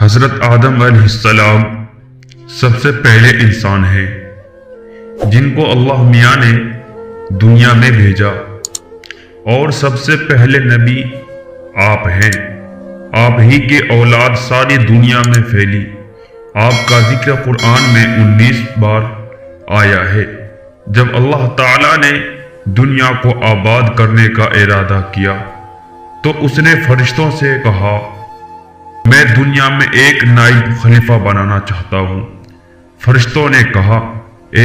حضرت آدم علیہ السلام سب سے پہلے انسان ہیں جن کو اللہ میاں نے دنیا میں بھیجا، اور سب سے پہلے نبی آپ ہیں۔ آپ ہی کے اولاد ساری دنیا میں پھیلی۔ آپ کا ذکر قرآن میں 19 بار آیا ہے۔ جب اللہ تعالیٰ نے دنیا کو آباد کرنے کا ارادہ کیا تو اس نے فرشتوں سے کہا، میں دنیا میں ایک نائب خلیفہ بنانا چاہتا ہوں۔ فرشتوں نے کہا، اے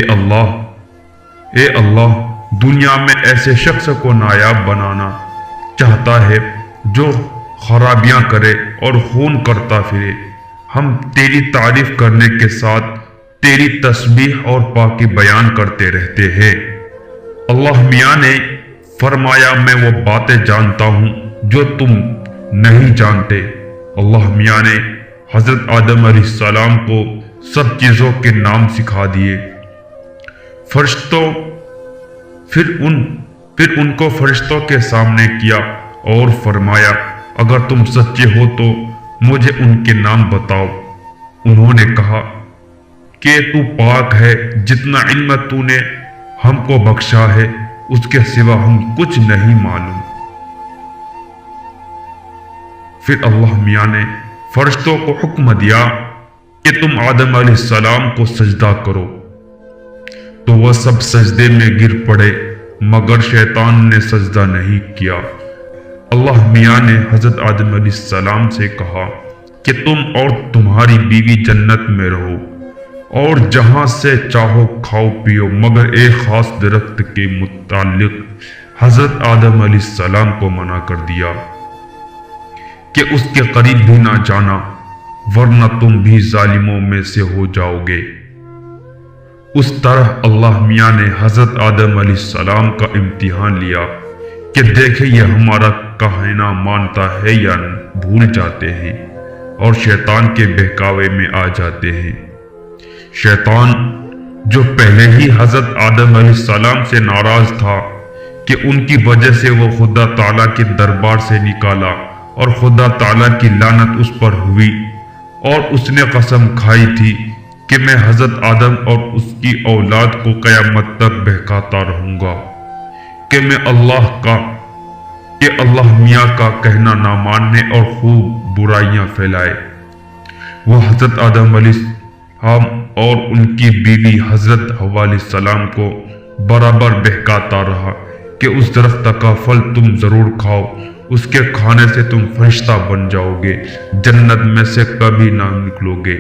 اللہ، دنیا میں ایسے شخص کو نائب بنانا چاہتا ہے جو خرابیاں کرے اور خون کرتا پھرے۔ ہم تیری تعریف کرنے کے ساتھ تیری تسبیح اور پاکی بیان کرتے رہتے ہیں۔ اللہ میاں نے فرمایا، میں وہ باتیں جانتا ہوں جو تم نہیں جانتے۔ اللہ میاں نے حضرت آدم علیہ السلام کو سب چیزوں کے نام سکھا دیے۔ فرشتوں پھر ان کو فرشتوں کے سامنے کیا اور فرمایا، اگر تم سچے ہو تو مجھے ان کے نام بتاؤ۔ انہوں نے کہا کہ تو پاک ہے، جتنا علم تو نے ہم کو بخشا ہے اس کے سوا ہم کچھ نہیں معلوم۔ پھر اللہ میاں نے فرشتوں کو حکم دیا کہ تم آدم علیہ السلام کو سجدہ کرو، تو وہ سب سجدے میں گر پڑے مگر شیطان نے سجدہ نہیں کیا۔ اللہ میاں نے حضرت آدم علیہ السلام سے کہا کہ تم اور تمہاری بیوی جنت میں رہو اور جہاں سے چاہو کھاؤ پیو، مگر ایک خاص درخت کے متعلق حضرت آدم علیہ السلام کو منع کر دیا کہ اس کے قریب بھی نہ جانا ورنہ تم بھی ظالموں میں سے ہو جاؤ گے۔ اس طرح اللہ میاں نے حضرت آدم علیہ السلام کا امتحان لیا کہ دیکھیں یہ ہمارا کہنا مانتا ہے یا بھول جاتے ہیں اور شیطان کے بہکاوے میں آ جاتے ہیں۔ شیطان جو پہلے ہی حضرت آدم علیہ السلام سے ناراض تھا کہ ان کی وجہ سے وہ خدا تعالیٰ کے دربار سے نکالا اور خدا تعالیٰ کی لعنت اس پر ہوئی، اور اس نے قسم کھائی تھی کہ میں حضرت آدم اور اس کی اولاد کو قیامت تک بہکاتا رہوں گا کہ میں اللہ میاں کا کہنا نہ ماننے اور خوب برائیاں پھیلائے۔ وہ حضرت آدم علیہ السلام اور ان کی بیوی حضرت حوا علیہ السلام کو برابر بہکاتا رہا کہ اس درخت کا پھل تم ضرور کھاؤ، اس کے کھانے سے تم فرشتہ بن جاؤ گے، جنت میں سے کبھی نہ نکلو گے۔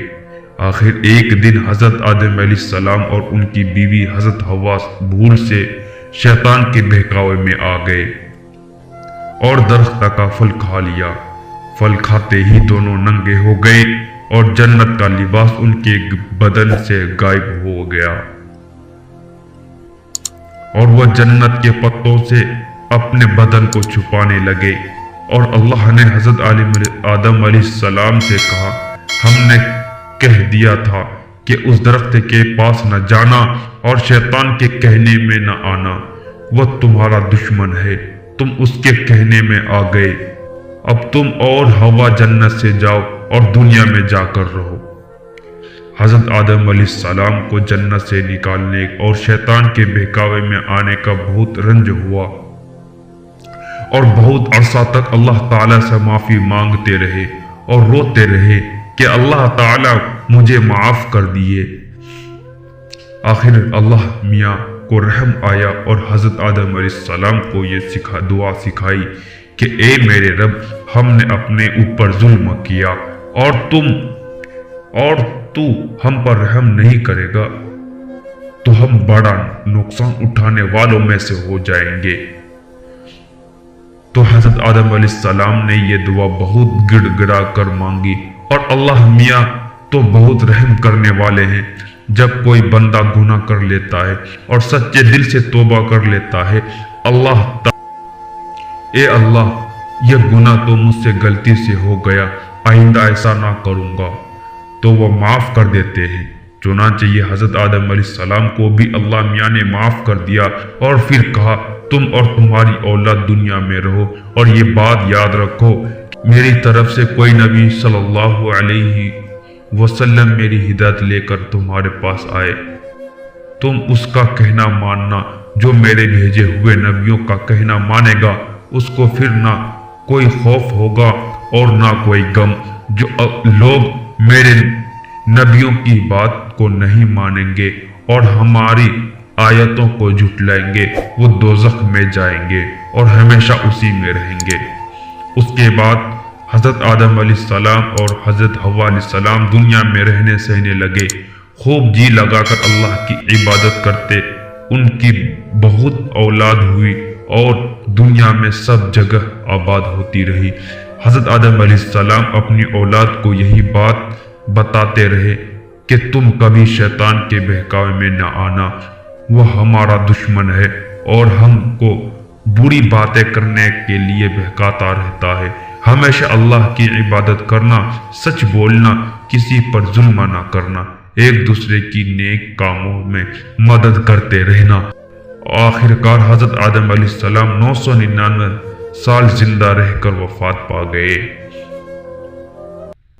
آخر ایک دن حضرت آدم علیہ السلام اور ان کی بیوی حضرت حوا بھول سے شیطان کے بہکاوے میں آ گئے اور درخت کا پھل کھا لیا۔ پھل کھاتے ہی دونوں ننگے ہو گئے اور جنت کا لباس ان کے بدن سے غائب ہو گیا، اور وہ جنت کے پتوں سے اپنے بدن کو چھپانے لگے۔ اور اللہ نے حضرت آدم علیہ السلام سے کہا، ہم نے کہہ دیا تھا کہ اس درخت کے پاس نہ جانا اور شیطان کے کہنے میں نہ آنا، وہ تمہارا دشمن ہے، تم اس کے کہنے میں آ گئے۔ اب تم اور حوا جنت سے جاؤ اور دنیا میں جا کر رہو۔ حضرت آدم علیہ السلام کو جنت سے نکالنے اور شیطان کے بہکاوے میں آنے کا بہت رنج ہوا اور بہت عرصہ تک اللہ تعالیٰ سے معافی مانگتے رہے اور روتے رہے کہ اللہ تعالیٰ مجھے معاف کر دیے۔ آخر اللہ میاں کو رحم آیا اور حضرت آدم علیہ السلام کو یہ دعا سکھائی کہ اے میرے رب، ہم نے اپنے اوپر ظلم کیا اور تو ہم پر رحم نہیں کرے گا تو ہم بڑا نقصان اٹھانے والوں میں سے ہو جائیں گے۔ تو حضرت آدم علیہ السلام نے یہ دعا بہت گڑ گڑا کر مانگی، اور اللہ میاں تو بہت رحم کرنے والے ہیں۔ جب کوئی بندہ گناہ کر لیتا ہے اور سچے دل سے توبہ کر لیتا ہے، اے اللہ، یہ گناہ تو مجھ سے غلطی سے ہو گیا، آئندہ ایسا نہ کروں گا، تو وہ معاف کر دیتے ہیں۔ چنانچہ یہ حضرت آدم علیہ السلام کو بھی اللہ میاں نے معاف کر دیا اور پھر کہا، تم اور تمہاری اولاد دنیا میں رہو، اور یہ بات یاد رکھو میری طرف سے کوئی نبی صلی اللہ علیہ وسلم میری ہدایت لے کر تمہارے پاس آئے، تم اس کا کہنا ماننا، جو میرے بھیجے ہوئے نبیوں کا کہنا مانے گا اس کو پھر نہ کوئی خوف ہوگا اور نہ کوئی غم۔ جو لوگ میرے نبیوں کی بات کو نہیں مانیں گے اور ہماری آیتوں کو جھٹلائیں گے وہ دوزخ میں جائیں گے اور ہمیشہ اسی میں رہیں گے۔ اس کے بعد حضرت آدم علیہ السلام اور حضرت حوا علیہ السلام دنیا میں رہنے سہنے لگے، خوب جی لگا کر اللہ کی عبادت کرتے، ان کی بہت اولاد ہوئی اور دنیا میں سب جگہ آباد ہوتی رہی۔ حضرت آدم علیہ السلام اپنی اولاد کو یہی بات بتاتے رہے کہ تم کبھی شیطان کے بہکاوے میں نہ آنا، وہ ہمارا دشمن ہے اور ہم کو بری باتیں کرنے کے لیے بہکاتا رہتا ہے۔ ہمیشہ اللہ کی عبادت کرنا، سچ بولنا، کسی پر ظلم نہ کرنا، ایک دوسرے کی نیک کاموں میں مدد کرتے رہنا۔ آخر کار حضرت آدم علیہ السلام 999 سال زندہ رہ کر وفات پا گئے۔